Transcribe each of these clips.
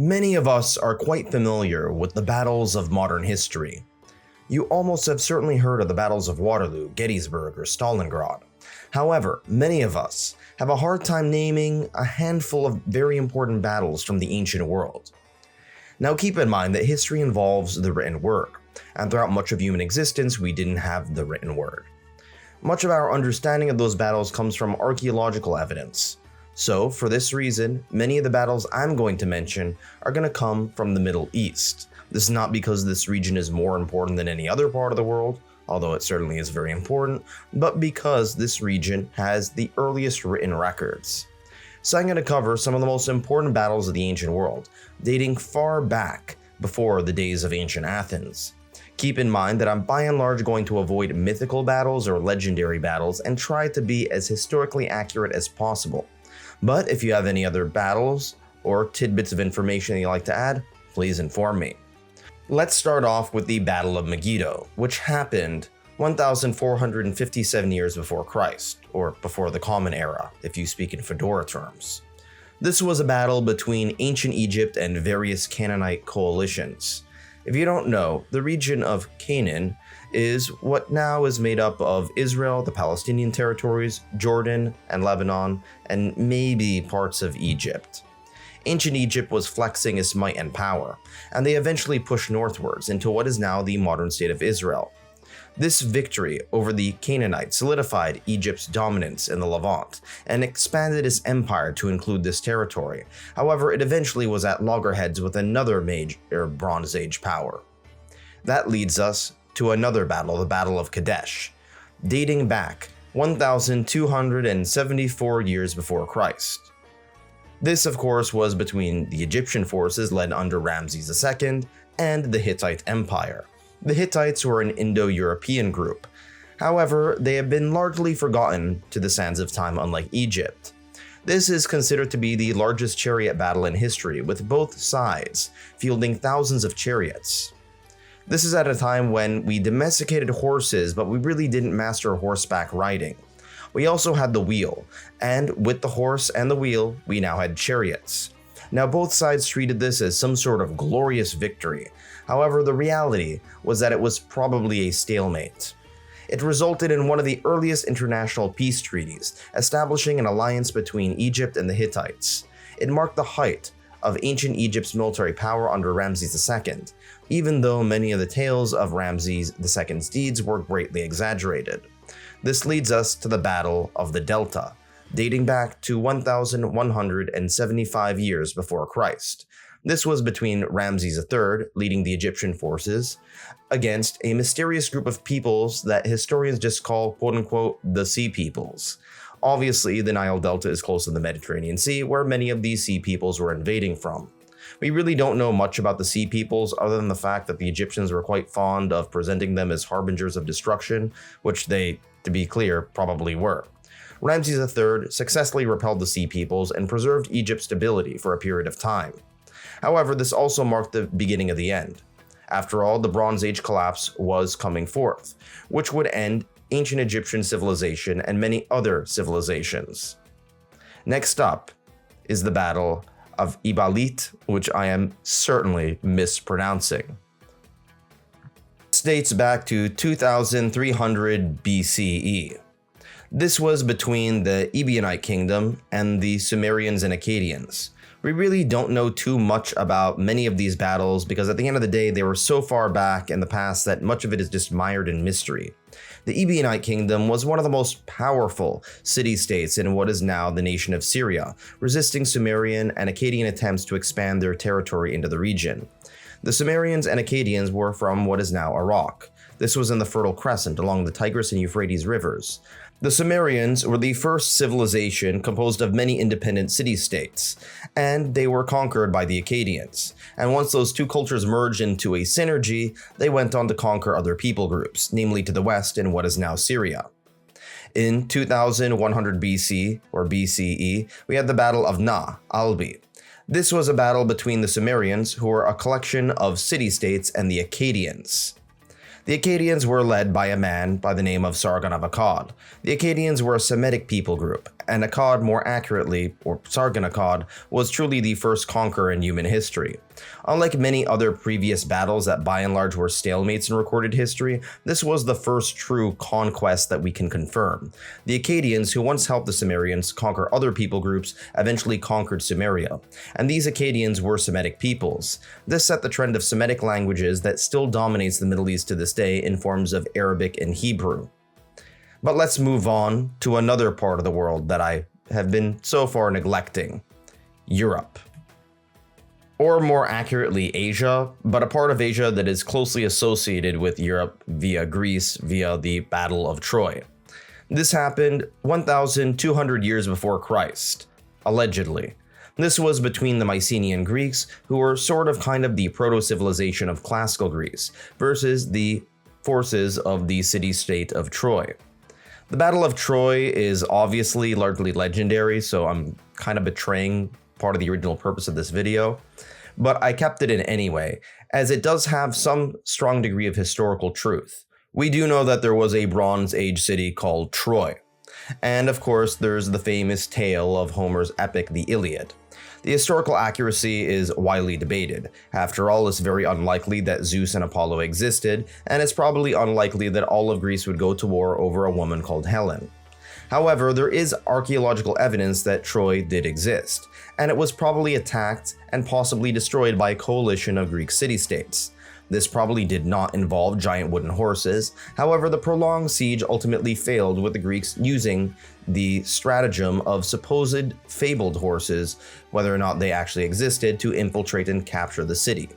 Many of us are quite familiar with the battles of modern history. You almost have certainly heard of the battles of Waterloo, Gettysburg, or Stalingrad. However, many of us have a hard time naming a handful of very important battles from the ancient world. Now keep in mind that history involves the written word, and throughout much of human existence we didn't have the written word. Much of our understanding of those battles comes from archaeological evidence. So, for this reason, many of the battles I'm going to mention are going to come from the Middle East. This is not because this region is more important than any other part of the world, although it certainly is very important, but because this region has the earliest written records. So I'm going to cover some of the most important battles of the ancient world, dating far back before the days of ancient Athens. Keep in mind that I'm by and large going to avoid mythical battles or legendary battles and try to be as historically accurate as possible. But if you have any other battles or tidbits of information that you'd like to add, please inform me. Let's start off with the Battle of Megiddo, which happened 1,457 years before Christ, or before the Common Era, if you speak in Fedora terms. This was a battle between ancient Egypt and various Canaanite coalitions. If you don't know, the region of Canaan is what now is made up of Israel, the Palestinian territories, Jordan and Lebanon, and maybe parts of Egypt. Ancient Egypt was flexing its might and power, and they eventually pushed northwards into what is now the modern state of Israel. This victory over the Canaanites solidified Egypt's dominance in the Levant and expanded its empire to include this territory. However, it eventually was at loggerheads with another major Bronze Age power. That leads us to another battle, the Battle of Kadesh, dating back 1,274 years before Christ. This, of course, was between the Egyptian forces led under Ramses II and the Hittite Empire. The Hittites were an Indo-European group. However, they have been largely forgotten to the sands of time, unlike Egypt. This is considered to be the largest chariot battle in history, with both sides fielding thousands of chariots. This is at a time when we domesticated horses, but we really didn't master horseback riding. We also had the wheel, and with the horse and the wheel, we now had chariots. Now both sides treated this as some sort of glorious victory. However, the reality was that it was probably a stalemate. It resulted in one of the earliest international peace treaties, establishing an alliance between Egypt and the Hittites. It marked the height of ancient Egypt's military power under Ramses II, even though many of the tales of Ramses II's deeds were greatly exaggerated. This leads us to the Battle of the Delta, dating back to 1,175 years before Christ. This was between Ramses III, leading the Egyptian forces, against a mysterious group of peoples that historians just call quote-unquote the Sea Peoples. Obviously, the Nile Delta is close to the Mediterranean Sea, where many of these Sea Peoples were invading from. We really don't know much about the Sea Peoples other than the fact that the Egyptians were quite fond of presenting them as harbingers of destruction, which they, to be clear, probably were. Ramses III successfully repelled the Sea Peoples and preserved Egypt's stability for a period of time. However, this also marked the beginning of the end. After all, the Bronze Age collapse was coming forth, which would end ancient Egyptian civilization and many other civilizations. Next up is the Battle of Ibalit, which I am certainly mispronouncing. This dates back to 2300 BCE. This was between the Ebionite kingdom and the Sumerians and Akkadians. We really don't know too much about many of these battles because at the end of the day they were so far back in the past that much of it is just mired in mystery. The Ebionite kingdom was one of the most powerful city-states in what is now the nation of Syria, resisting Sumerian and Akkadian attempts to expand their territory into the region. The Sumerians and Akkadians were from what is now Iraq. This was in the Fertile Crescent along the Tigris and Euphrates rivers. The Sumerians were the first civilization composed of many independent city-states, and they were conquered by the Akkadians. And once those two cultures merged into a synergy, they went on to conquer other people groups, namely to the west in what is now Syria. In 2100 BC, or BCE, we had the Battle of Albi. This was a battle between the Sumerians, who were a collection of city-states, and the Akkadians. The Akkadians were led by a man by the name of Sargon of Akkad. The Akkadians were a Semitic people group, and Akkad more accurately, or Sargon Akkad, was truly the first conqueror in human history. Unlike many other previous battles that by and large were stalemates in recorded history, this was the first true conquest that we can confirm. The Akkadians, who once helped the Sumerians conquer other people groups, eventually conquered Sumeria, and these Akkadians were Semitic peoples. This set the trend of Semitic languages that still dominates the Middle East to this day in forms of Arabic and Hebrew. But let's move on to another part of the world that I have been so far neglecting: Europe. Or more accurately, Asia, but a part of Asia that is closely associated with Europe via Greece via the Battle of Troy. This happened 1,200 years before Christ, allegedly. This was between the Mycenaean Greeks, who were sort of kind of the proto-civilization of classical Greece, versus the forces of the city-state of Troy. The Battle of Troy is obviously largely legendary, so I'm kind of betraying part of the original purpose of this video, but I kept it in anyway, as it does have some strong degree of historical truth. We do know that there was a Bronze Age city called Troy, and of course there's the famous tale of Homer's epic, the Iliad. The historical accuracy is widely debated. After all, it's very unlikely that Zeus and Apollo existed, and it's probably unlikely that all of Greece would go to war over a woman called Helen. However, there is archaeological evidence that Troy did exist, and it was probably attacked and possibly destroyed by a coalition of Greek city-states. This probably did not involve giant wooden horses. However, the prolonged siege ultimately failed, with the Greeks using the stratagem of supposed fabled horses, whether or not they actually existed, to infiltrate and capture the city.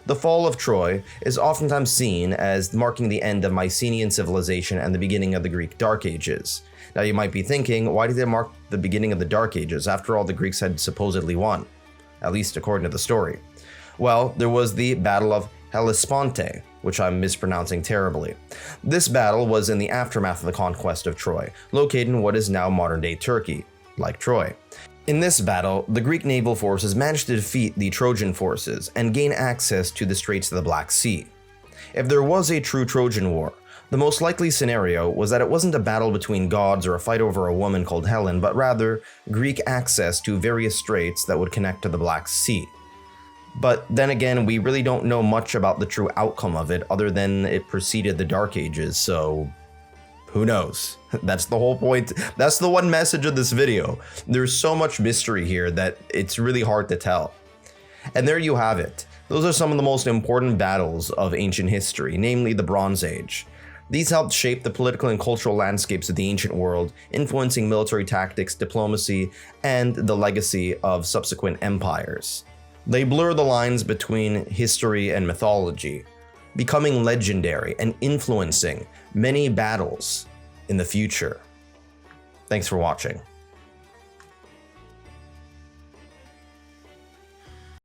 The fall of Troy is oftentimes seen as marking the end of Mycenaean civilization and the beginning of the Greek Dark Ages. Now you might be thinking, why did they mark the beginning of the Dark Ages? After all, the Greeks had supposedly won, at least according to the story. Well, there was the Battle of Hellespont, which I'm mispronouncing terribly. This battle was in the aftermath of the conquest of Troy, located in what is now modern-day Turkey, like Troy. In this battle, the Greek naval forces managed to defeat the Trojan forces and gain access to the Straits of the Black Sea. If there was a true Trojan War, the most likely scenario was that it wasn't a battle between gods or a fight over a woman called Helen, but rather Greek access to various straits that would connect to the Black Sea. But then again, we really don't know much about the true outcome of it other than it preceded the Dark Ages, so who knows? That's the whole point. That's the one message of this video. There's so much mystery here that it's really hard to tell. And there you have it. Those are some of the most important battles of ancient history, namely the Bronze Age. These helped shape the political and cultural landscapes of the ancient world, influencing military tactics, diplomacy, and the legacy of subsequent empires. They blur the lines between history and mythology, becoming legendary and influencing many battles in the future. Thanks for watching.